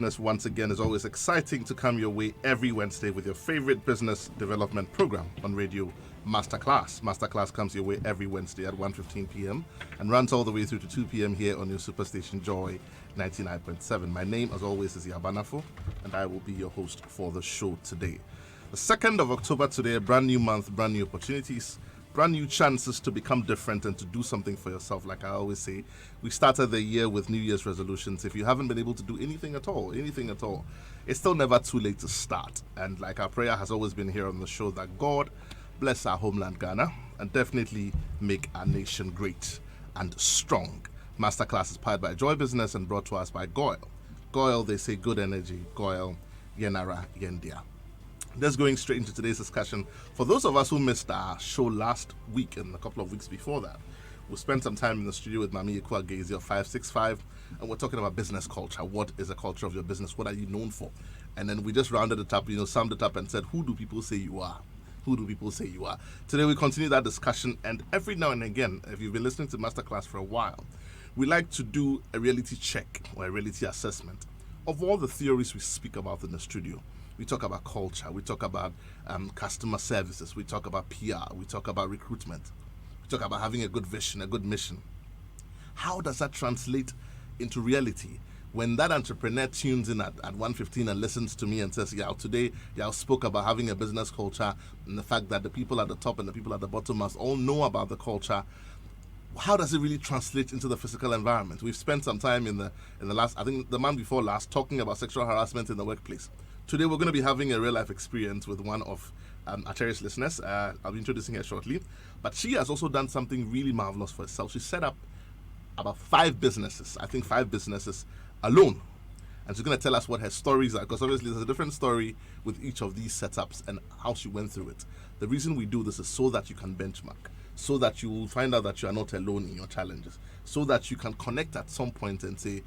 Once again, is always exciting to come your way every Wednesday with your favorite business development program on radio, Masterclass. Masterclass comes your way every Wednesday at 1:15 p.m. and runs all the way through to 2 p.m. here on your superstation Joy 99.7. My name, as always, is Yabanafo, and I will be your host for the show today. The 2nd of October today, a brand new month, brand new opportunities, brand new chances to become different and to do something for yourself. Like I always say, we started the year with New Year's resolutions. If you haven't been able to do anything at all, it's still never too late to start. And like our prayer has always been here on the show, that God bless our homeland Ghana and definitely make our nation great and strong. Masterclass is powered by Joy Business and brought to us by Goyle. Goyle, they say good energy. Goyle, Yenara, Yendia. Just going straight into today's discussion. For those of us who missed our show last week and a couple of weeks before that, we spent some time in the studio with Mami Ikua Gazi of 565, and we're talking about business culture. What is the culture of your business? What are you known for? And then we just rounded it up, summed it up and said, who do people say you are? Who do people say you are? Today we continue that discussion, and every now and again, if you've been listening to Masterclass for a while, we like to do a reality check or a reality assessment of all the theories we speak about in the studio. We talk about culture, we talk about customer services, we talk about PR, we talk about recruitment, we talk about having a good vision, a good mission. How does that translate into reality? When that entrepreneur tunes in at 1:15 and listens to me and says, today I spoke about having a business culture and the fact that the people at the top and the people at the bottom must all know about the culture, how does it really translate into the physical environment? We've spent some time in the last, I think the month before last, talking about sexual harassment in the workplace. Today we're going to be having a real-life experience with one of our cherished listeners. I'll be introducing her shortly. But she has also done something really marvelous for herself. She set up about 5 businesses, I think 5 businesses alone. And she's going to tell us what her stories are, because obviously there's a different story with each of these setups and how she went through it. The reason we do this is so that you can benchmark, so that you will find out that you are not alone in your challenges, so that you can connect at some point and say,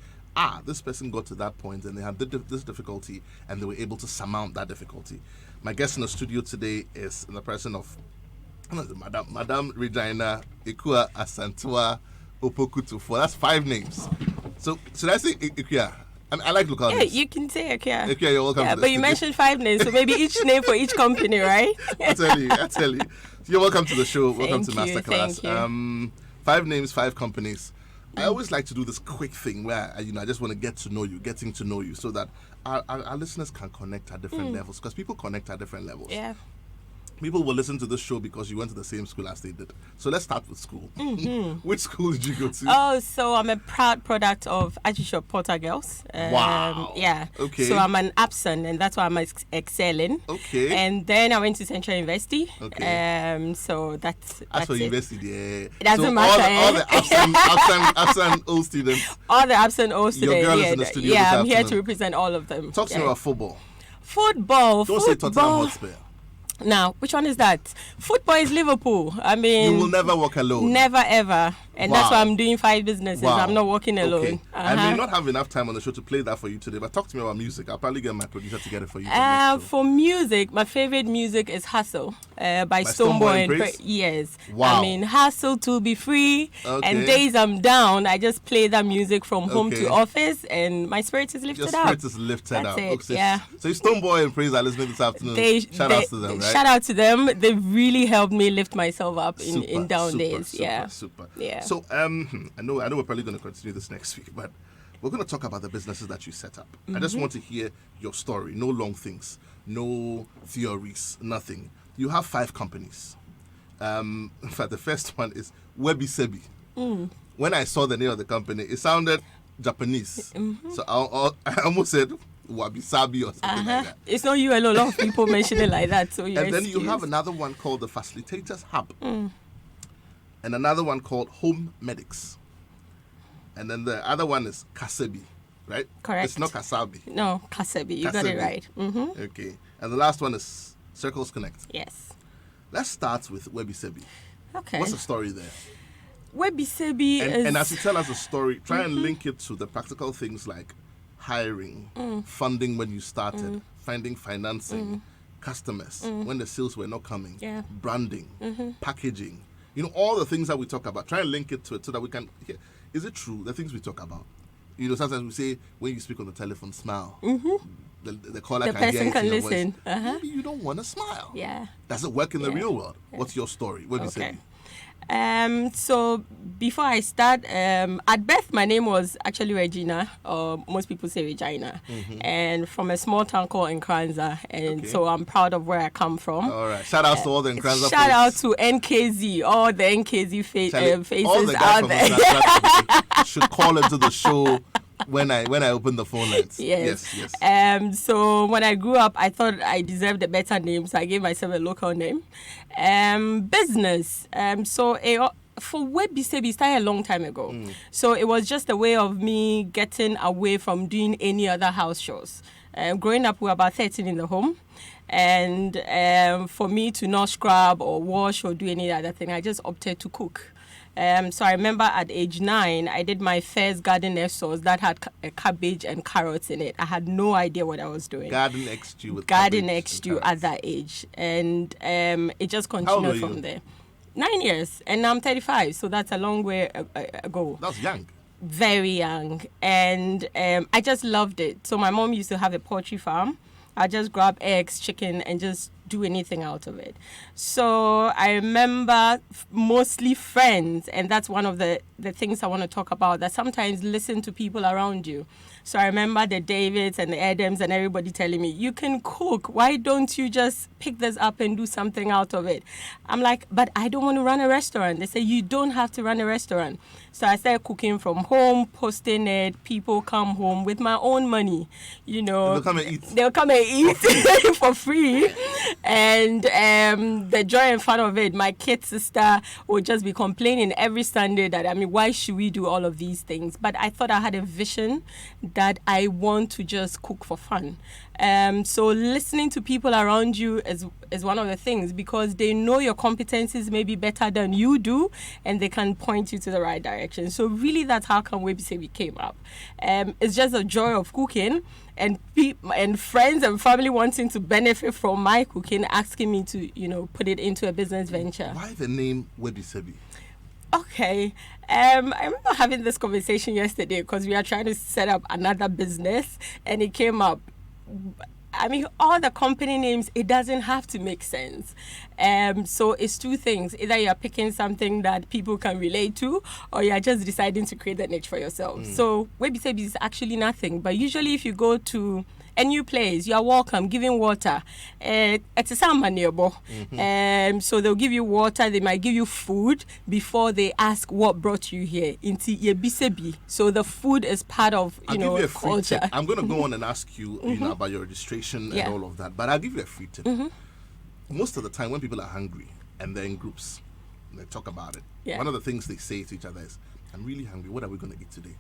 this person got to that point and they had this difficulty and they were able to surmount that difficulty. My guest in the studio today is in the person of Madam Regina Ikua Asantua Opokutufo. That's 5 names. So should I say Ikua? I like local names. Yeah, you can say Ikua. Ikua, you're welcome. Yeah, but you mentioned 5 names, so maybe each name for each company, right? I tell you. You're welcome to the show. Welcome to Masterclass. Thank you. 5 names, 5 companies. I always like to do this quick thing where I just want to getting to know you, so that our listeners can connect at different levels, because people connect at different levels. Yeah. People will listen to this show because you went to the same school as they did. So let's start with school. Which school did you go to? Oh, so I'm a proud product of Archbishop Porter Girls. Wow. Yeah. Okay. So I'm an absent, and that's why I'm excelling. Okay. And then I went to Central University. Okay. So that's As for it. university, It doesn't matter. All the absent old students. All the absent old students. Your girl is in the studio Yeah, this I'm here afternoon. to represent all of them. Talk to me about football. Football. Don't say Tottenham Hotspur. Now, which one is that? Football is Liverpool. I mean, You will never walk alone. never ever. And that's why I'm doing 5 businesses. Wow. I'm not working alone. Okay. I may not have enough time on the show to play that for you today, but talk to me about music. I'll probably get my producer to get it for you. For music, my favorite music is Hustle by Stonebwoy Stonebwoy. and Praise? Yes. Wow. I mean, Hustle to be free. Okay. And days I'm down, I just play that music from home Okay. to office, and my spirit is Your lifted up. spirit is lifted That's up. it, Okay. yeah. So Stonebwoy and Praise are listening this afternoon. Shout out to them, right? Shout out to them. They really helped me lift myself up in down super, days. Super, Yeah. super. Yeah. So I know we're probably going to continue this next week, but we're going to talk about the businesses that you set up. I just want to hear your story. No long things, no theories, nothing. You have 5 companies. In fact, the first one is Webi Sebi. When I saw the name of the company, it sounded Japanese. So I almost said Wabi Sabi or something like that. It's not you alone. A lot of people mention it like that. So And then you have another one called the Facilitators Hub. And another one called Home Medics. And then the other one is Kasebi, right? Correct. It's not Kasabi. No, Kasebi. You got it Kasebi. right. Okay. And the last one is Circles Connect. Yes. Let's start with Webi Sebi. Okay. What's the story there? Webi Sebi is... And as you tell us the story, try and link it to the practical things like hiring, funding when you started, finding financing, customers when the sales were not coming, Yeah. branding, packaging, all the things that we talk about. Try and link it to it so that we can hear. Is it true, the things we talk about? You know, sometimes we say when you speak on the telephone, smile. The caller The can hear person it can in your listen. voice. Uh-huh. Maybe you don't want to smile. Yeah. Does it work in the Yeah. real world? What's your story? What do you say? So before I start, at birth my name was actually Regina, or most people say Regina, and from a small town called Nkranza, and Okay. so I'm proud of where I come from. All right. Shout out to all the Nkranza Shout out folks. to NKZ, all the NKZ Charlie, faces all the guys out from there. Nkranza should call into the show when I open the phone lines. Yes. Yes. So when I grew up, I thought I deserved a better name, so I gave myself a local name. Business. For Webisebi, started a long time ago. So it was just a way of me getting away from doing any other house chores. Growing up, we were about 13 in the home. And for me to not scrub or wash or do any other thing, I just opted to cook. So I remember at age 9, I did my first garden egg sauce that had cabbage and carrots in it. I had no idea what I was doing. Garden egg stew with Garden cabbage egg and stew carrots. at that age. And it just old continued were from you? there. 9 years. And now I'm 35, so that's a long way ago. That's young. Very young. And I just loved it. So my mom used to have a poultry farm. I just grab eggs, chicken, and just do anything out of it. So I remember mostly friends, and that's one of the things I want to talk about, that sometimes listen to people around you. So I remember the Davids and the Adams and everybody telling me, you can cook. Why don't you just pick this up and do something out of it? I'm like, but I don't want to run a restaurant. They say, you don't have to run a restaurant. So I started cooking from home, posting it. People come home with my own money. You know, They'll come and eat. They'll come and eat for free. And the joy and fun of it, my kid sister would just be complaining every Sunday that, I mean, why should we do all of these things? But I thought I had a vision that I want to just cook for fun. So listening to people around you is one of the things, because they know your competencies may be better than you do, and they can point you to the right direction. So really, that's how Come Webisebi came up. It's just a joy of cooking, and friends and family wanting to benefit from my cooking, asking me to put it into a business venture. Why the name Webisebi? Okay. I remember having this conversation yesterday because we are trying to set up another business, and it came up. I mean, all the company names, it doesn't have to make sense. So it's two things. Either you're picking something that people can relate to, or you're just deciding to create a niche for yourself. So Webisebi is actually nothing. But usually if you go to a new place, you are welcome, giving water. It's a salmon nearby. So they'll give you water, they might give you food before they ask what brought you here. Into Yebisebi. So the food is part of, I'll give you a free culture. tip. I'm going to go on and ask you, about your registration Yeah. and all of that. But I'll give you a free tip. Most of the time when people are hungry and they're in groups, and they talk about it, Yeah. one of the things they say to each other is, I'm really hungry. What are we going to eat today?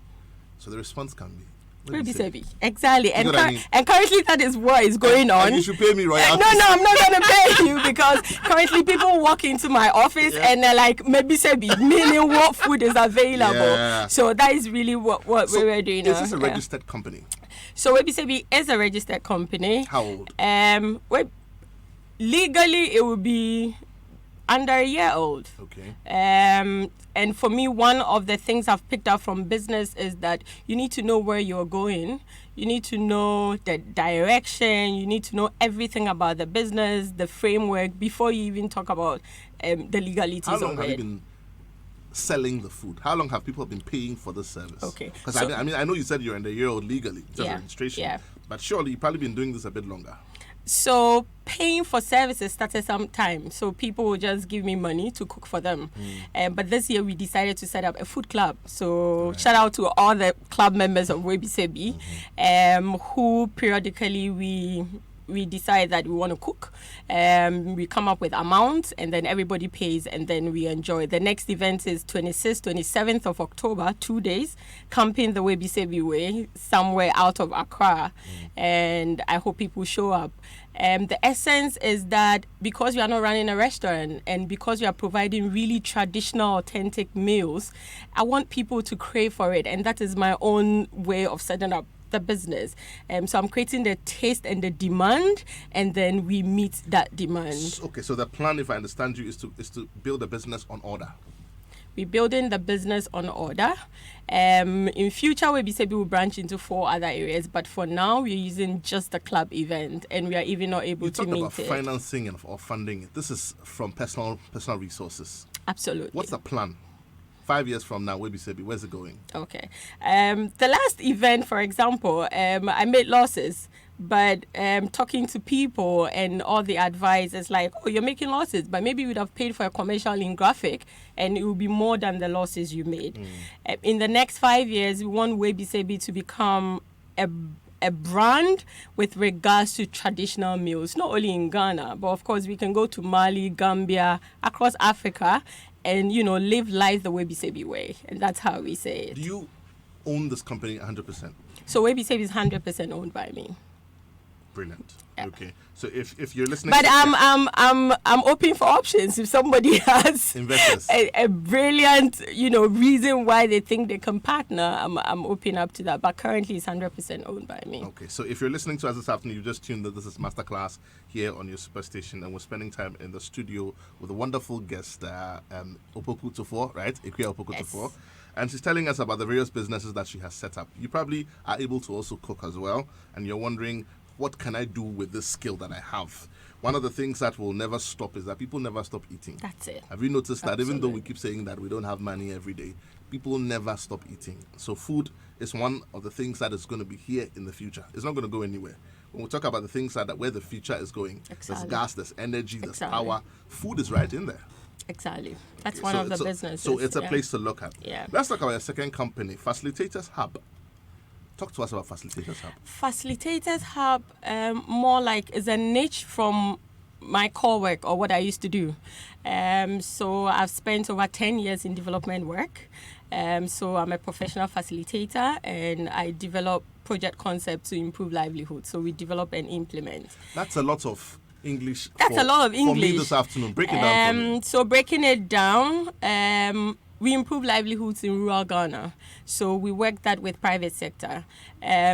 So the response can be, Webisebi. Exactly. And, know what I mean? and currently that is what is going on. And you should pay me royalties. No, I'm not going to pay you, because currently people walk into my office and they're like, Webisebi, meaning what food is available. Yeah. So that is really what So we were doing. is this a Yeah. registered company? So Webisebi is a registered company. How old? Legally, it would be under a year old. Okay. And for me, one of the things I've picked up from business is that you need to know where you're going. You need to know the direction. You need to know everything about the business, the framework, before you even talk about the legalities How long of have you it. been selling the food? How long have people been paying for this service? Okay, Because so- I know you said you're in the year old legally, just Yeah, registration. yeah. But surely you've probably been doing this a bit longer. So paying for services started some time. So people would just give me money to cook for them. But this year we decided to set up a food club. So shout out to all the club members of Webisebi, who periodically we decide that we want to cook. We come up with amounts, and then everybody pays, and then we enjoy. The next event is 26th, 27th of October, 2 days, camping the Webisebi way, somewhere out of Accra. And I hope people show up. The essence is that because we are not running a restaurant, and because we are providing really traditional, authentic meals, I want people to crave for it. And that is my own way of setting up the business. So I'm creating the taste and the demand, and then we meet that demand. Okay, so the plan, if I understand you, is to build a business on order. We're building the business on order. In future, WeBisebi will branch into 4 other areas, but for now, we're using just the club event, and we are even not able to meet it. You talked about financing or funding it. This is from personal resources. Absolutely. What's the plan? 5 years from now, WeBisebi, where's it going? Okay. The last event, for example, I made losses. But talking to people and all the advice is like, oh, you're making losses, but maybe you would have paid for a commercial in graphic and it will be more than the losses you made. In the next 5 years, we want WeBisebi to become a brand with regards to traditional meals, not only in Ghana, but of course we can go to Mali, Gambia, across Africa and, live life the WeBisebi way. And that's how we say it. Do you own this company 100%? So WeBisebi is 100% owned by me. Brilliant. Yeah. Okay. So if you're listening, but I'm open for options. If somebody has investors a brilliant reason why they think they can partner, I'm open up to that. But currently, it's 100% owned by me. Okay. So if you're listening to us this afternoon, you just tuned that this is Masterclass here on your Superstation, and we're spending time in the studio with a wonderful guest, Opoku Tufo, right? Ikria Opoku Tufo. And she's telling us about the various businesses that she has set up. You probably are able to also cook as well, and you're wondering, what can I do with this skill that I have? One of the things that will never stop is that people never stop eating. That's it. Have you noticed that even though we keep saying that we don't have money every day, people never stop eating? So food is one of the things that is going to be here in the future. It's not going to go anywhere. When we talk about the things that where the future is going, there's gas, there's energy, there's power. Food is right in there. Exactly. That's one of the businesses. So it's a place to look at. Yeah. Let's talk about your second company, Facilitators Hub. Talk to us about Facilitators Hub. Facilitators Hub, more like is a niche from my core work or what I used to do. So I've spent over 10 years in development work. So I'm a professional facilitator and I develop project concepts to improve livelihood. So we develop and implement. That's a lot of English. That's a lot of English. For me this afternoon. Break it down for me. So breaking it down, we improve livelihoods in rural Ghana. So we work that with private sector.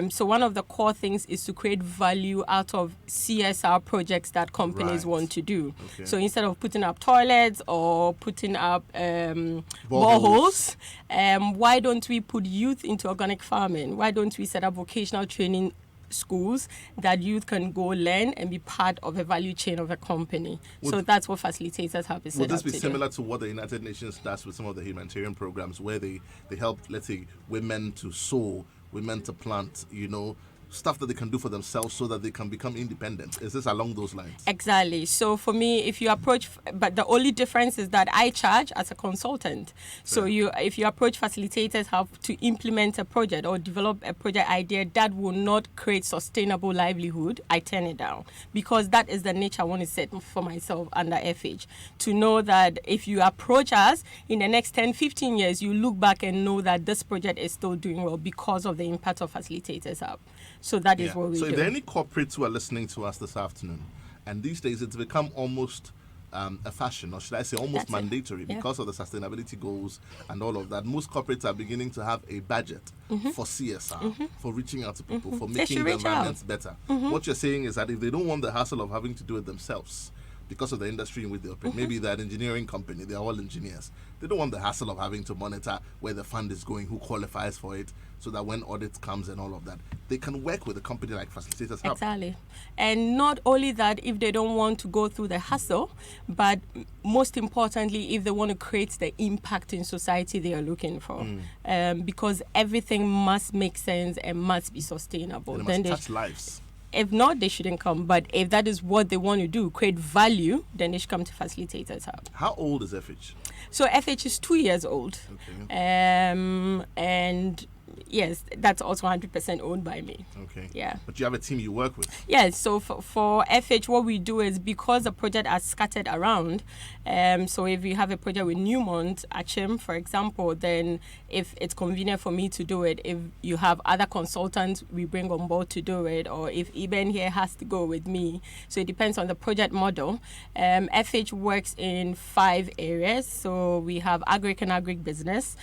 So one of the core things is to create value out of CSR projects that companies want to do. Okay. So instead of putting up toilets or putting up boreholes, why don't we put youth into organic farming? Why don't we set up vocational training schools that youth can go learn and be part of a value chain of a company? So that's what Facilitators Hub is set up to do. Would this be similar to what the United Nations does with some of the humanitarian programs where they help, let's say, women to sow, women to plant, stuff that they can do for themselves so that they can become independent? Is this along those lines? Exactly. So for me, if you approach, but the only difference is that I charge as a consultant. So if you approach Facilitators Hub to implement a project or develop a project idea that will not create sustainable livelihood, I turn it down, because that is the niche I want to set for myself under FH. To know that if you approach us in the next 10, 15 years, you look back and know that this project is still doing well because of the impact of Facilitators Hub. So that is what we do. So if there are any corporates who are listening to us this afternoon, and these days it's become almost a fashion, or should I say almost mandatory, because of the sustainability goals and all of that. Most corporates are beginning to have a budget for CSR, for reaching out to people, for making the environments better. What you're saying is that if they don't want the hassle of having to do it themselves, because of the industry in which they operate, maybe they're an engineering company, they're all engineers. They don't want the hassle of having to monitor where the fund is going, who qualifies for it, so that when audit comes and all of that, they can work with a company like Facilitators Hub. Exactly. And not only that, if they don't want to go through the hassle, but most importantly, if they want to create the impact in society they are looking for. Because everything must make sense and must be sustainable. And it must touch lives. If not, they shouldn't come. But if that is what they want to do, create value, then they should come to Facilitators Hub. How old is FH? So FH is 2 years old. Okay. And yes, that's also 100% owned by me. Okay. Yeah. But you have a team you work with? Yes. So for FH, what we do is, because the project are scattered around, so if you have a project with Newmont, Achim, for example, then if it's convenient for me to do it, if you have other consultants we bring on board to do it, or if Eben here has to go with me. So it depends on the project model. FH works in 5 areas. So we have agric and agribusiness,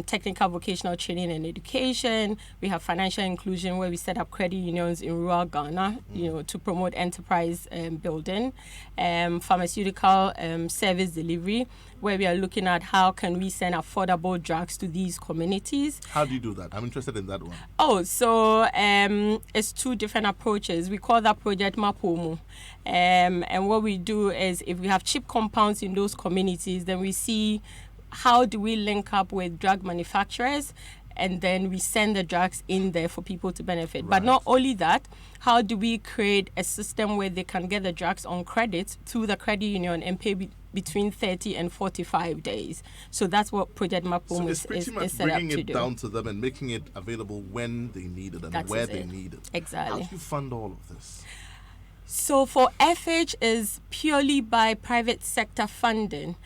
technical vocational training well-being and education. We have financial inclusion, where we set up credit unions in rural Ghana, to promote enterprise building. Pharmaceutical service delivery, where we are looking at how can we send affordable drugs to these communities. How do you do that? I'm interested in that one. Oh, so it's two different approaches. We call that Project Mapomo. And what we do is, if we have cheap compounds in those communities, then we see how do we link up with drug manufacturers, and then we send the drugs in there for people to benefit. Right. But not only that, how do we create a system where they can get the drugs on credit through the credit union and pay between 30 and 45 days. So that's what Project Mapomo So it's pretty much set up bringing to it do. down to them and making it available when they need it and That where is they it. need it. Exactly. How do you fund all of this? So for FH is purely by private sector funding.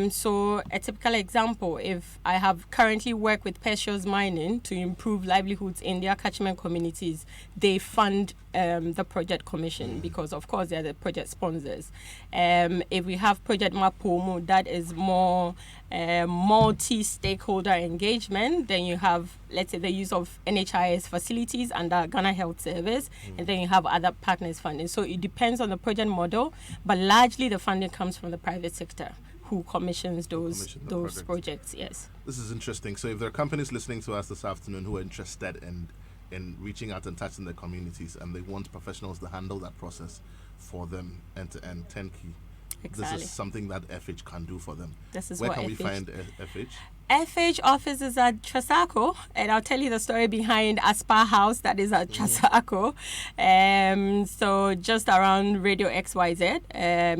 So a typical example, if I have currently worked with Precious Mining to improve livelihoods in their catchment communities, they fund the project commission because, of course, they're the project sponsors. If we have Project Mapomo, that is more multi-stakeholder engagement. Then you have, let's say, the use of NHIS facilities under Ghana Health Service, and then you have other partners funding. So it depends on the project model, but largely the funding comes from the private sector, who commissions those projects. Yes. This is interesting. So if there are companies listening to us this afternoon who are interested in reaching out and touching their communities, and they want professionals to handle that process for them and to end turnkey, Exactly. this is something that FH can do for them. This is Where what can we FH find FH? FH office is at Trasaco, and I'll tell you the story behind Aspar House that is at Trasaco. So just around Radio XYZ.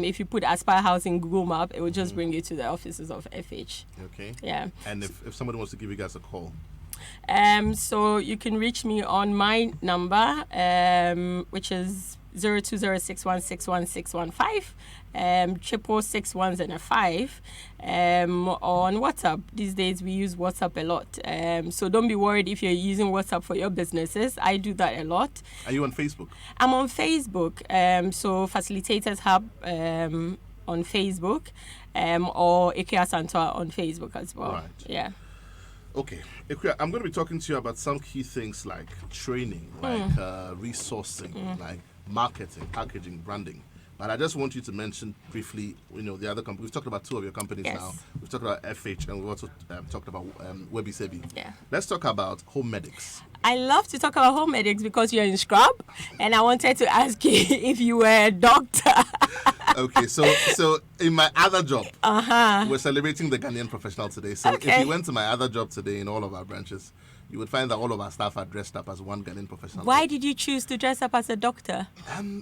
If you put Aspar House in Google Map, it will just bring you to the offices of FH. Okay. Yeah. And if somebody wants to give you guys a call, So you can reach me on my number, which is 0206161615, 666 and a 5, on WhatsApp. These days we use WhatsApp a lot. So don't be worried if you're using WhatsApp for your businesses. I do that a lot. are you on Facebook? I'm on Facebook. So Facilitators Hub on Facebook, or Ikea Santoa on Facebook as well. Right. Yeah. Okay, Ikuya, I'm going to be talking to you about some key things like training, like resourcing, like marketing, packaging, branding. But I just want you to mention briefly, the other companies. We've talked about two of your companies Yes. now. We've talked about FH, and we've also talked about Webi Sebi. Yeah. Let's talk about Home Medics. I love to talk about home medics because you're in Scrub, and I wanted to ask you if you were a doctor. Okay, so in my other job, we're celebrating the Ghanaian professional today. So if Okay. you went to my other job today in all of our branches, you would find that all of our staff are dressed up as one Ghanaian professional. Why did you choose to dress up as a doctor?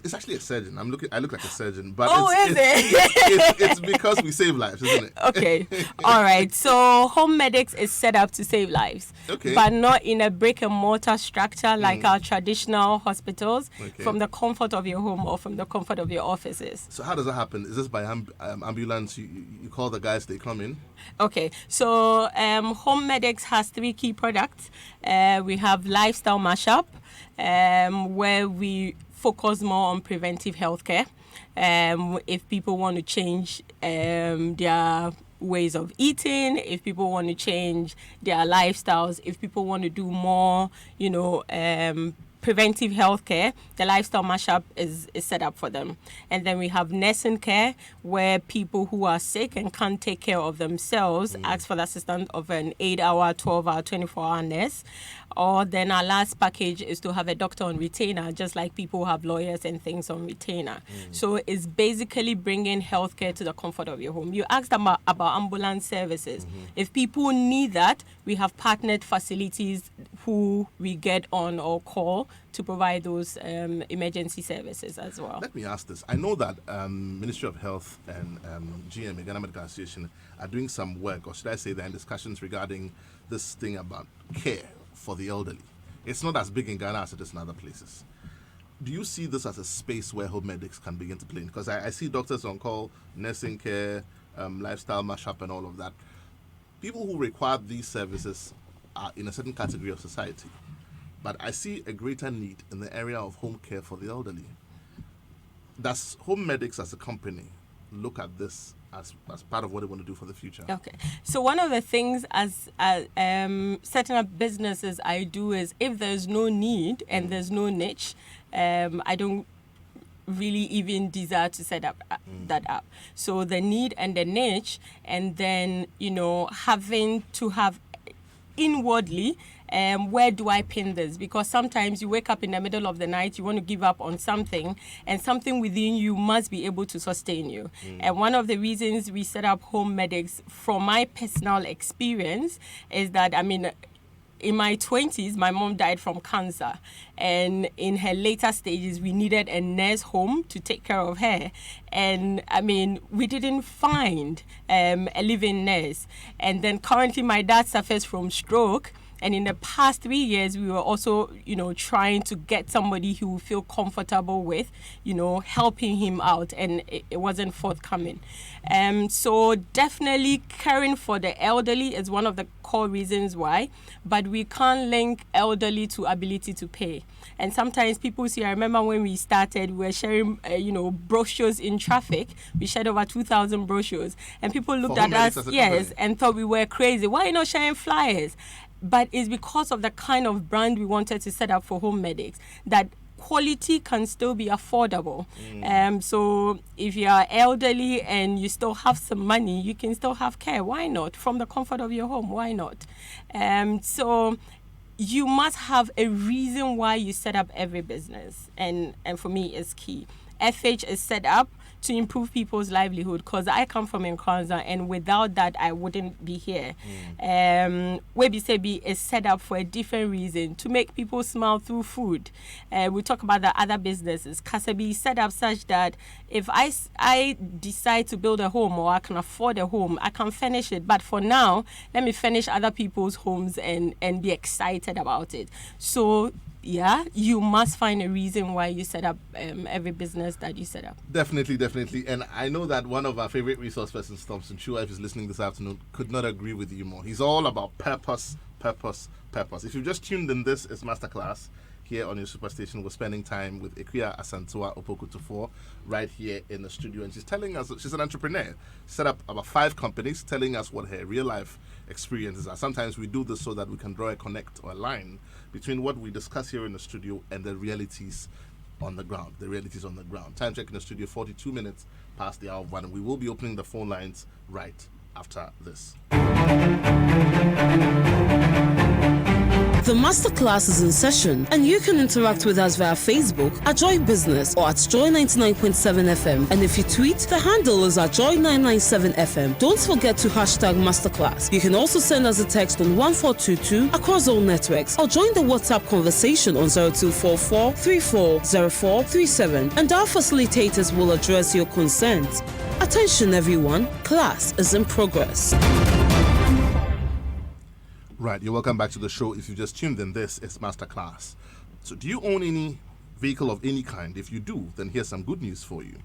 It's actually a surgeon. I look like a surgeon, but Oh, it's because we save lives, isn't it? Okay. All right. So home medics is set up to save lives, Okay. but not in a brick and mortar structure like our traditional hospitals, Okay. from the comfort of your home or from the comfort of your offices. So how does that happen? Is this by ambulance? You call the guys, they come in? Okay, so Home Medics has 3 key products. We have Lifestyle Mashup, where we focus more on preventive healthcare. If people want to change their ways of eating, if people want to change their lifestyles, if people want to do more, preventive healthcare, the Lifestyle Mashup is set up for them. And then we have nursing care, where people who are sick and can't take care of themselves ask for the assistance of an 8-hour, 12-hour, 24-hour nurse. Or then our last package is to have a doctor on retainer, just like people have lawyers and things on retainer. So it's basically bringing healthcare to the comfort of your home. You asked about ambulance services. If people need that, we have partnered facilities who we get on or call to provide those emergency services as well. Let me ask this. I know that Ministry of Health and GMA, Ghana Medical Association, are doing some work, or should I say they're in discussions regarding this thing about care for the elderly. It's not as big in Ghana as it is in other places. Do you see this as a space where home medics can begin to play in? Because I see doctors on call, nursing care, lifestyle mashup and all of that. People who require these services are in a certain category of society. But I see a greater need in the area of home care for the elderly. Does Home Medics as a company look at this as part of what they want to do for the future? Okay. So one of the things as setting up businesses I do is if there's no need and there's no niche, I don't really even desire to set up that up. So the need and the niche, and then, having to have inwardly, where do I pin this? Because sometimes you wake up in the middle of the night, you want to give up on something, and something within you must be able to sustain you. And one of the reasons we set up Home Medics, from my personal experience, is that, in my 20s, my mom died from cancer. And in her later stages, we needed a nurse home to take care of her. And we didn't find a living nurse. And then currently my dad suffers from stroke. And in the past 3 years, we were also, trying to get somebody who will feel comfortable with, helping him out. And it wasn't forthcoming. So definitely caring for the elderly is one of the core reasons why. But we can't link elderly to ability to pay. And sometimes people see, I remember when we started, we were sharing, brochures in traffic. We shared over 2,000 brochures. And people looked at us, and thought we were crazy. Why are you not sharing flyers? But it's because of the kind of brand we wanted to set up for Home Medics, that quality can still be affordable. So if you are elderly and you still have some money, you can still have care. Why not? From the comfort of your home, why not? So you must have a reason why you set up every business. And for me, it's key. FH is set up to improve people's livelihood, because I come from Nkranza, and without that I wouldn't be here. Webi Sebi is set up for a different reason, to make people smile through food. We talk about the other businesses. Kasabi is set up such that if I decide to build a home, or I can afford a home, I can finish it. But for now, let me finish other people's homes and be excited about it. So yeah, you must find a reason why you set up every business that you set up. Definitely. And I know that one of our favorite resource persons, Thompson Chua, if he's listening this afternoon, could not agree with you more. He's all about purpose. If you've just tuned in, this is Masterclass here on your Superstation. We're spending time with Ikuya Asantewaa Opoku-Tufo right here in the studio. And she's telling us, she's an entrepreneur, set up about 5 companies, telling us what her real life experiences are. Sometimes we do this so that we can draw a connect or a line between what we discuss here in the studio and the realities on the ground. Time check in the studio, 42 minutes past the hour of 1. And we will be opening the phone lines right after this. The masterclass is in session, and you can interact with us via Facebook at Joy Business or at Joy 99.7 FM. And if you tweet, the handle is at Joy 997 FM. Don't forget to hashtag masterclass. You can also send us a text on 1422 across all networks, or join the WhatsApp conversation on 0244 340437, and our facilitators will address your concerns. Attention everyone, class is in progress. Right, you're welcome back to the show. If you just tuned in, this is Masterclass. So do you own any vehicle of any kind? If you do, then here's some good news for you.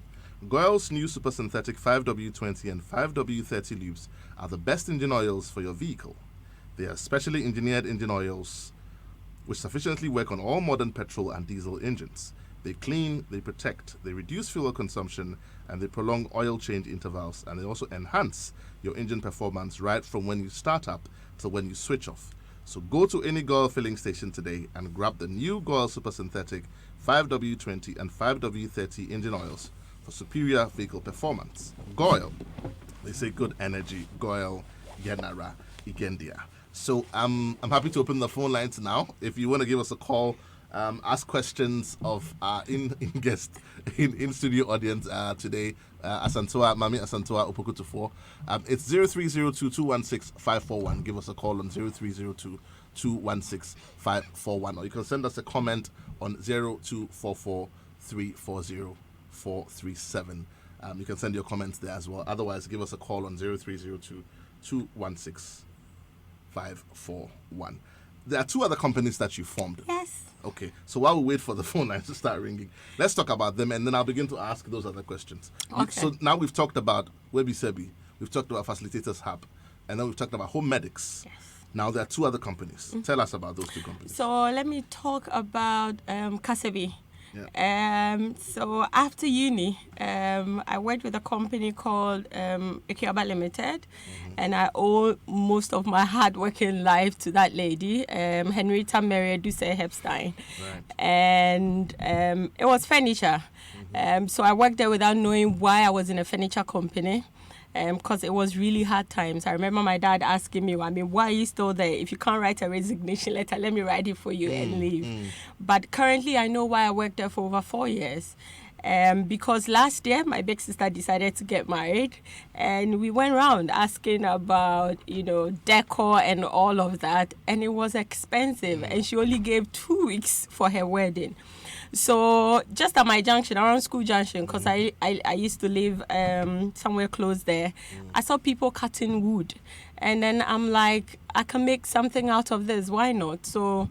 Goyle's new super synthetic 5W20 and 5W30 lubes are the best engine oils for your vehicle. They are specially engineered engine oils which sufficiently work on all modern petrol and diesel engines. They clean, they protect, they reduce fuel consumption, and they prolong oil change intervals, and they also enhance your engine performance right from when you start up till when you switch off. So go to any Goyle filling station today and grab the new Goyle Super Synthetic 5W20 and 5W30 engine oils for superior vehicle performance. Goyle, they say good energy. Goyle, Yenara, Igendia. So I'm happy to open the phone lines now. If you want to give us a call, ask questions of our in-guest, in-studio audience today, Mami Asantewaa Opoku-Tufo. It's 0302-216-541. Give us a call on 0302-216-541. Or you can send us a comment on 0244-340-437. You can send your comments there as well. Otherwise, give us a call on 0302-216-541. There are 2 other companies that you formed. Yes. Okay, so while we wait for the phone lines to start ringing, let's talk about them, and then I'll begin to ask those other questions. Okay. So now we've talked about Webi Sebi, we've talked about Facilitators Hub, and then we've talked about Home Medics. Yes. Now there are 2 other companies. Tell us about those 2 companies. So let me talk about Kasabi. So after uni, I worked with a company called Ekiaba Limited, and I owe most of my hard working life to that lady, Henrietta Mary Duse Hepstein. Right. And it was furniture. So I worked there without knowing why I was in a furniture company. Because it was really hard times. I remember my dad asking me, why are you still there? If you can't write a resignation letter, let me write it for you and leave. But currently, I know why I worked there for over 4 years. Because last year, my big sister decided to get married, and we went around asking about, decor and all of that, and it was expensive, and she only gave 2 weeks for her wedding. So just at my junction, around School Junction, because I used to live somewhere close there, I saw people cutting wood. And then I'm like, I can make something out of this. Why not? So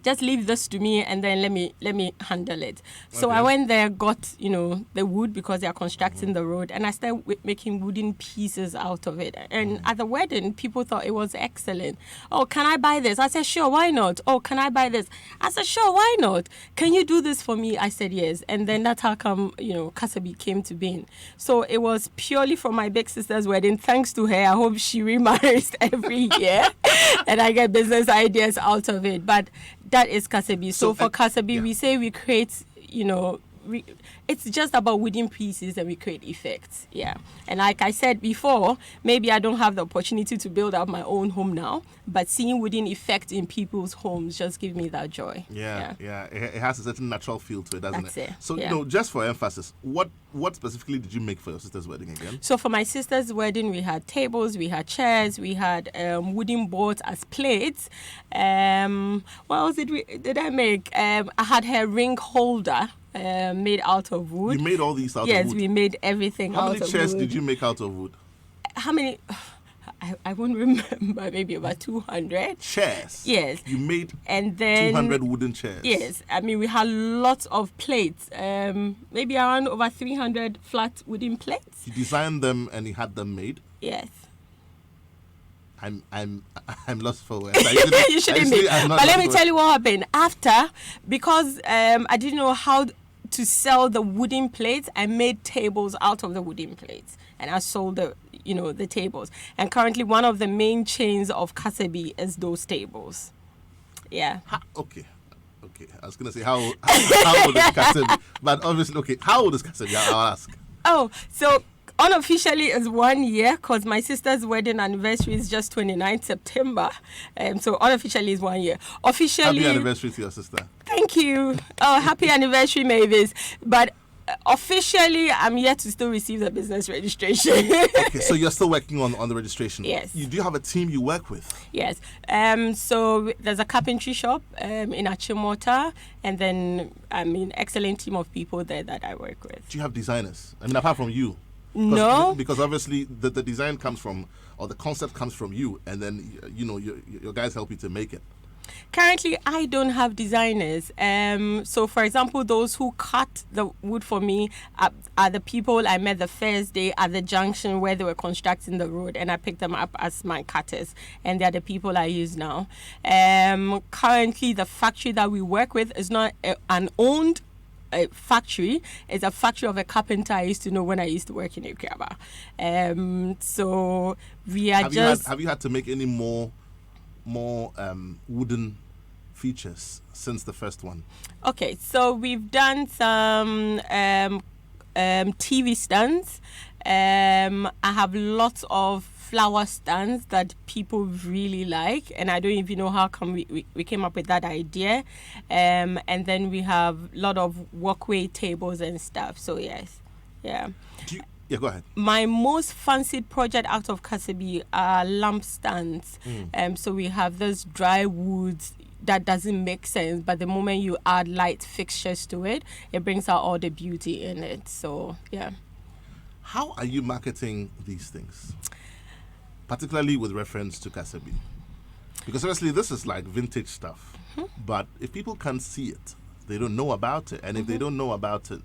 just leave this to me and then let me handle it. So I went there, got, the wood because they are constructing the road, and I started making wooden pieces out of it. And at the wedding, people thought it was excellent. Oh, can I buy this? I said, sure, why not? Oh, can I buy this? I said, sure, why not? Can you do this for me? I said, yes. And then that's how come, Kasabi came to being. So it was purely for my big sister's wedding. Thanks to her, I hope she remarries every year and I get business ideas out of it. But that is Kasabi. So for Kasabi, we say we create, it's just about wooden pieces and we create effects. Yeah. And like I said before, maybe I don't have the opportunity to build up my own home now, but seeing wooden effect in people's homes just give me that joy. Yeah. It has a certain natural feel to it, doesn't That's it? it. So, just for emphasis, what specifically did you make for your sister's wedding again? So for my sister's wedding, we had tables, we had chairs, we had wooden boards as plates. What else did I make? I had her ring holder made out of wood. You made all these out of wood? Yes, we made everything out of wood. How many chairs did you make out of wood? How many? I won't remember. Maybe about 200 chairs. Yes. You made and then 200 wooden chairs. Yes. We had lots of plates. Maybe around over 300 flat wooden plates. You designed them and you had them made. Yes. I'm lost for words. You shouldn't be. But let me tell you what happened after, because I didn't know how to sell the wooden plates. I made tables out of the wooden plates, and I sold the tables. And currently, one of the main chains of Kasabi is those tables. Yeah. Okay. I was gonna say how old is Kasabi, but obviously, okay. How old is Kasabi? I'll ask. Oh, so unofficially is 1 year because my sister's wedding anniversary is just 29th September. So unofficially is 1 year. Officially, happy anniversary to your sister. Thank you. Oh, happy anniversary, Mavis. But officially, I'm yet to still receive the business registration. Okay, so you're still working on the registration. Yes. You do have a team you work with. Yes. So there's a carpentry shop in Achimota, and then excellent team of people there that I work with. Do you have designers? Apart from you. No. Because obviously the design comes from, or the concept comes from you, and then your guys help you to make it. Currently, I don't have designers. So, for example, those who cut the wood for me are the people I met the first day at the junction where they were constructing the road, and I picked them up as my cutters, and they're the people I use now. Currently, the factory that we work with is not an owned factory. It's a factory of a carpenter I used to know when I used to work in Ekiaba. So we are have you had to make any more wooden features since the first one? Okay, so we've done some TV stands. I have lots of flower stands that people really like, and I don't even know how come we came up with that idea. And then we have a lot of walkway tables and stuff. So yes, yeah. Yeah, go ahead. My most fancied project out of Kasabi are lamp stands. So we have this dry woods that doesn't make sense, but the moment you add light fixtures to it, it brings out all the beauty in it. So, yeah. How are you marketing these things? Particularly with reference to Kasabi. Because obviously this is like vintage stuff. But if people can't see it, they don't know about it. And if they don't know about it,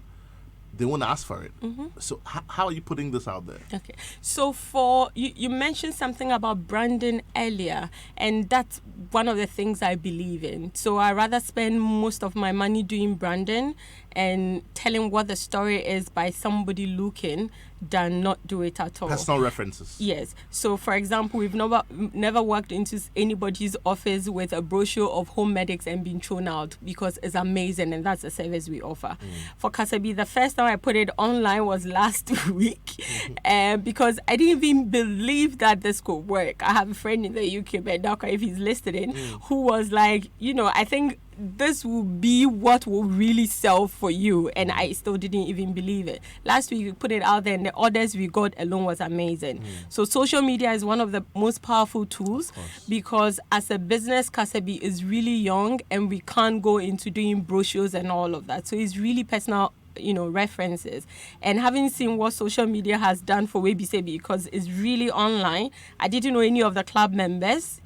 they won't ask for it. So how are you putting this out there? Okay. So for you mentioned something about branding earlier, and that's one of the things I believe in. So I rather spend most of my money doing branding and telling what the story is by somebody looking than not do it at all. Personal references. Yes. So, for example, we've never walked into anybody's office with a brochure of home medics and been thrown out, because it's amazing and that's the service we offer. For Kasabi, the first time I put it online was last week, because I didn't even believe that this could work. I have a friend in the UK, Bedaka, if he's listening, who was like, I think this will be what will really sell for you, and I still didn't even believe it. Last week we put it out there and the orders we got alone was amazing. So social media is one of the most powerful tools, because as a business, Kasabi is really young and we can't go into doing brochures and all of that. So it's really personal references. And having seen what social media has done for Webisebi, because it's really online, I didn't know any of the club members,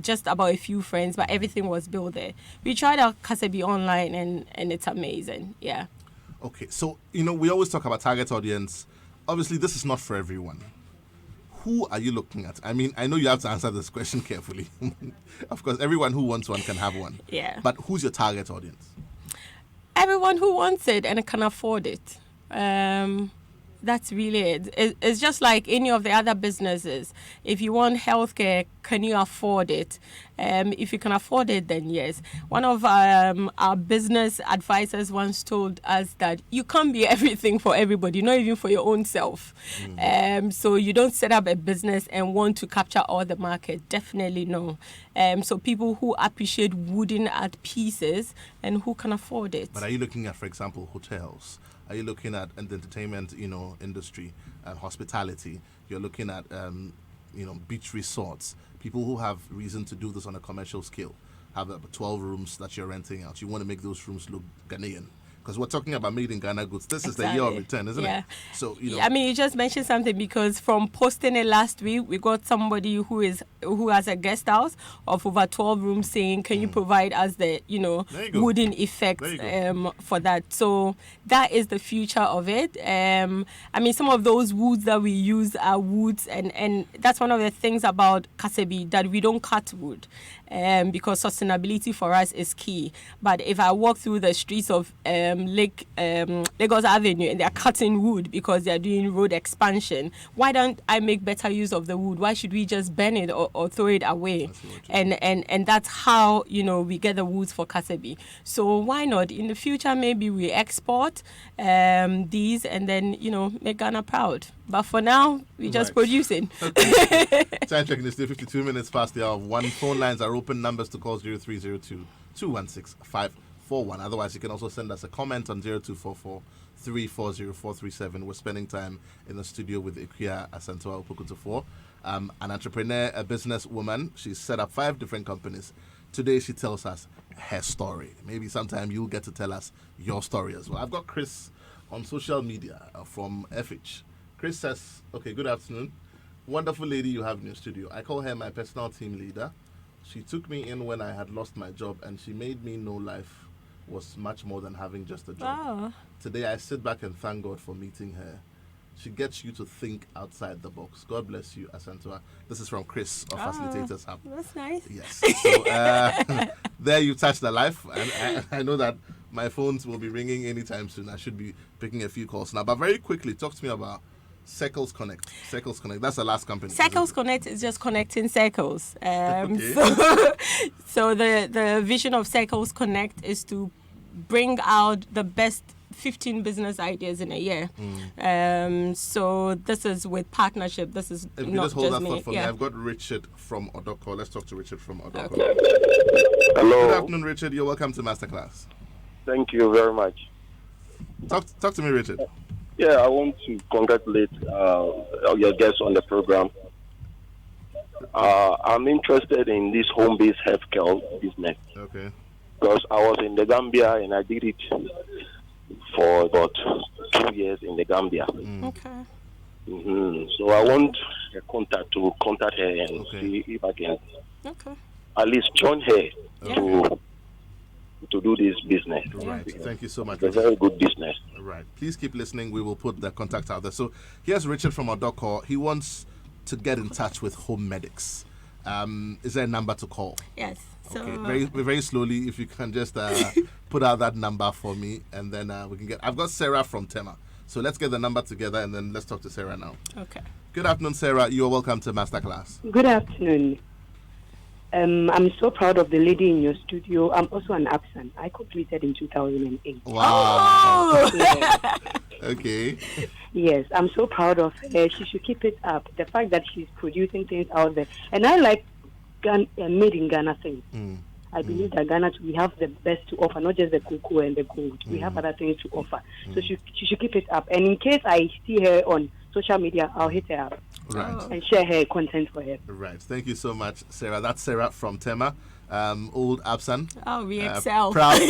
just about a few friends, but everything was built there. We tried out Kasabi online and it's amazing. Yeah. Okay, so we always talk about target audience. Obviously this is not for everyone. Who are you looking at? I mean, I know you have to answer this question carefully. Of course, everyone who wants one can have one. Yeah. But who's your target audience? Everyone who wants it and can afford it. That's really it. It's just like any of the other businesses. If you want healthcare, can you afford it? If you can afford it, then yes. One of our business advisors once told us that you can't be everything for everybody, not even for your own self. So you don't set up a business and want to capture all the market. Definitely no. So people who appreciate wooden art pieces and who can afford it. But are you looking at, for example, hotels? Are you looking at the entertainment, industry, hospitality? You're looking at, beach resorts. People who have reason to do this on a commercial scale, have 12 rooms that you're renting out. You want to make those rooms look Ghanaian. Because we're talking about made in Ghana goods. This is the year of return, isn't it? So, I mean, you just mentioned something, because from posting it last week, we got somebody who has a guest house of over 12 rooms saying, can you provide us the, wooden effect for that? So that is the future of it. I mean, some of those woods that we use are woods, and that's one of the things about Kasabi, that we don't cut wood. Because sustainability for us is key. But if I walk through the streets of Lagos Avenue and they're cutting wood because they're doing road expansion, why don't I make better use of the wood? Why should we just burn it or throw it away? And that's how we get the woods for Kasabi. So why not in the future? Maybe we export these and then make Ghana proud. But for now, we're just producing. Okay. Time checking is still 52 minutes past the hour. One phone lines are open. Numbers to call 0302-216-541. Otherwise, you can also send us a comment on 0244-340437. We're spending time in the studio with Ikuya Asantua Opokutofor, an entrepreneur, a businesswoman. She's set up 5 different companies. Today, she tells us her story. Maybe sometime you'll get to tell us your story as well. I've got Chris on social media from FH. Chris says, okay, good afternoon. Wonderful lady you have in your studio. I call her my personal team leader. She took me in when I had lost my job, and she made me know life was much more than having just a job. Oh. Today I sit back and thank God for meeting her. She gets you to think outside the box. God bless you, Asantua. This is from Chris of Facilitators Hub. That's nice. Yes. So there you touched the life. And I know that my phones will be ringing anytime soon. I should be picking a few calls now. But very quickly, talk to me about Circles Connect. Circles Connect. That's the last company. Circles Connect is just connecting circles. Okay. So the vision of Circles Connect is to bring out the best 15 business ideas in a year. So this is with partnership. This is if you not just hold just that me. thought for me. I've got Richard from Odoko. Let's talk to Richard from Odoko. Okay. Hello. Good afternoon, Richard. You're welcome to Masterclass. Thank you very much. Talk to me, Richard. Yeah, I want to congratulate your guests on the program. I'm interested in this home-based healthcare business. Okay. Because I was in the Gambia and I did it for about 2 years in the Gambia. Okay. So I want a contact to contact her and see if I can at least join her to do this business. Right. Thank you so much. It's a very good business. Right. Please keep listening. We will put the contact out there. So here's Richard from Odoko. He wants to get in touch with Home Medics. Is there a number to call? Yes. So Okay. Very slowly, if you can just put out that number for me, and then we can get. I've got Sarah from Tema. So let's get the number together, and then let's talk to Sarah now. Okay. Good afternoon, Sarah. You are welcome to Masterclass. Good afternoon. I'm so proud of the lady in your studio. I'm also an absent. I completed in 2008. Wow. Oh! Yes. Okay. Yes, I'm so proud of her. She should keep it up. The fact that she's producing things out there. And I like made in Ghana things. I believe that Ghana, we have the best to offer, not just the cocoa and the gold. We have other things to offer. So she should keep it up. And in case I see her on social media, I'll hit her up. Right. And share her content for her. Right. Thank you so much, Sarah. That's Sarah from Tema. Old Absan. Oh, we excel. Proud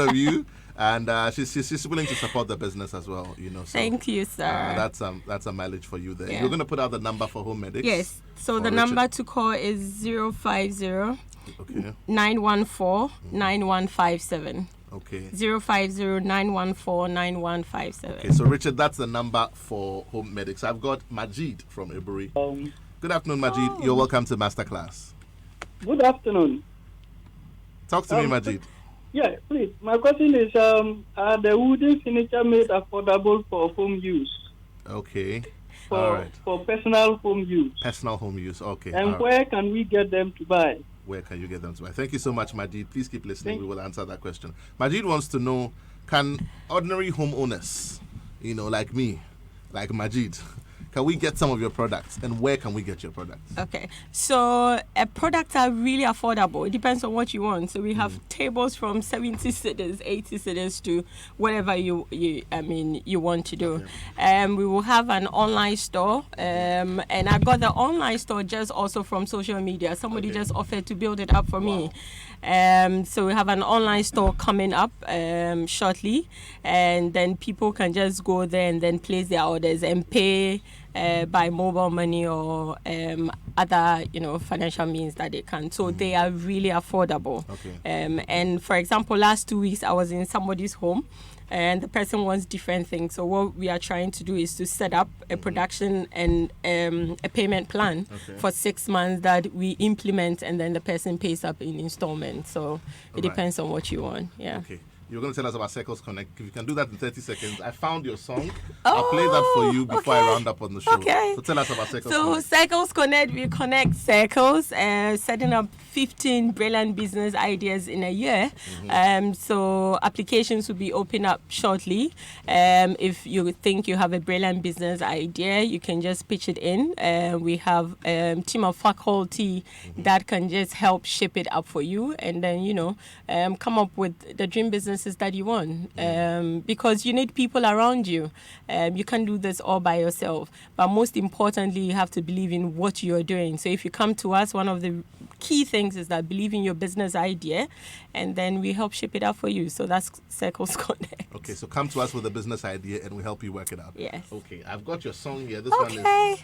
of you. And she's willing to support the business as well, you know. So, Thank you, sir. That's a mileage for you there. Yeah. You're going to put out the number for Home Medics. Yes. So the Richard. number to call is 050 Okay. 914 9157. Okay. 050 914 9157. Okay. So Richard, that's the number for Home Medics. I've got Majid from Eburi. Good afternoon, Majid. You're welcome to Masterclass. Good afternoon. Talk to me, Majid. Yeah, please. My question is, are the wooden furniture made affordable for home use? Okay. For, All right. For personal home use. Personal home use. Okay. And All where right. can we get them to buy? Where can you get them to buy? Thank you so much, Majid. Please keep listening. We will answer that question. Majid wants to know, can ordinary homeowners, you know, like me, like Majid, can we get some of your products, and where can we get your products? Okay, so products are really affordable. It depends on what you want. So we have tables from 70 cedis, 80 cedis to whatever you want to do. We will have an online store, and I got the online store just also from social media. Somebody just offered to build it up for me. So we have an online store coming up shortly, and then people can just go there and then place their orders and pay by mobile money or other, financial means that they can. So they are really affordable. Okay. And for example, last 2 weeks I was in somebody's home, and the person wants different things. So what we are trying to do is to set up a production and a payment plan for 6 months that we implement, and then the person pays up in installments. So it depends on what you want. Yeah. Okay. You're going to tell us about Circles Connect. If you can do that in 30 seconds. I found your song. I'll play that for you before I round up on the show. Okay. So tell us about Circles So Connect. Circles Connect, we connect circles, setting up 15 brilliant business ideas in a year. So applications will be open up shortly. If you think you have a brilliant business idea, you can just pitch it in. We have a team of faculty that can just help shape it up for you, and then come up with the dream businesses that you want. Because you need people around you. You can't do this all by yourself. But most importantly, you have to believe in what you're doing. So if you come to us, one of the key things is that believe in your business idea, and then we help shape it out for you. So that's Circles Connect. Okay, so come to us with a business idea and we help you work it out. Yes. Okay, I've got your song here. This one is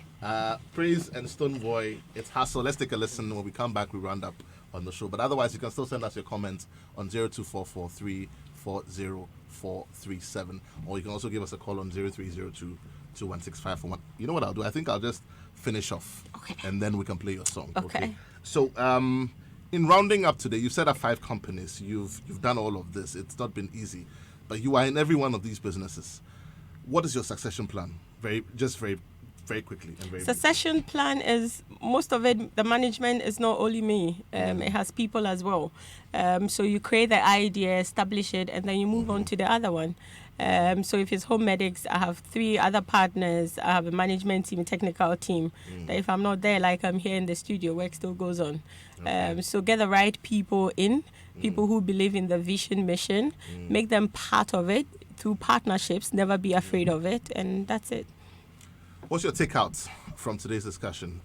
Praise and Stone Boy. It's Hustle. Let's take a listen. When we come back, we round up on the show. But otherwise, you can still send us your comments on 024434047, or you can also give us a call on 0302 216541. You know what I'll do? I think I'll just finish off, and then we can play your song. Okay. So, in rounding up today, you've set up 5 companies. You've done all of this. It's not been easy, but you are in every one of these businesses. What is your succession plan? Very quickly and very. Succession plan is most of it. The management is not only me. It has people as well. So you create the idea, establish it, and then you move on to the other one. So if it's Home Medics, I have 3 other partners. I have a management team, a technical team. That if I'm not there, like I'm here in the studio, work still goes on. So get the right people in, people who believe in the vision, mission, make them part of it through partnerships. Never be afraid of it, and that's it. What's your takeout from today's discussion?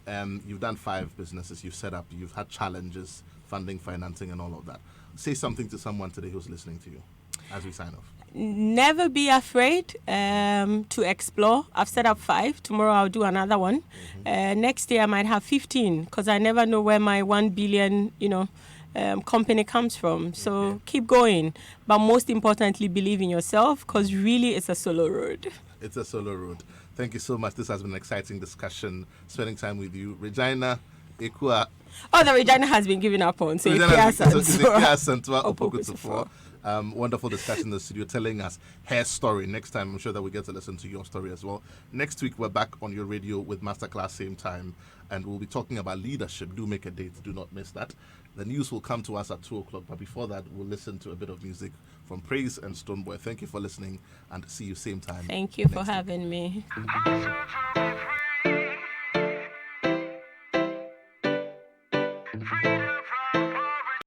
You've done 5 businesses you've set up. You've had challenges, funding, financing, and all of that. Say something to someone today who's listening to you as we sign off. Never be afraid to explore. I've set up 5. Tomorrow I'll do another one. Next year I might have 15, because I never know where my 1 billion, company comes from. So keep going. But most importantly, believe in yourself, because really it's a solo road. It's a solo road. Thank you so much. This has been an exciting discussion, spending time with you. Regina Ekua. Oh, the Regina has been given up on. So wonderful discussion in the studio, telling us her story. Next time, I'm sure that we get to listen to your story as well. Next week, we're back on your radio with Masterclass, same time, and we'll be talking about leadership. Do make a date. Do not miss that. The news will come to us at 2 o'clock, but before that, we'll listen to a bit of music from Praise and Stonebwoy. Thank you for listening, and see you same time. Thank you for having me.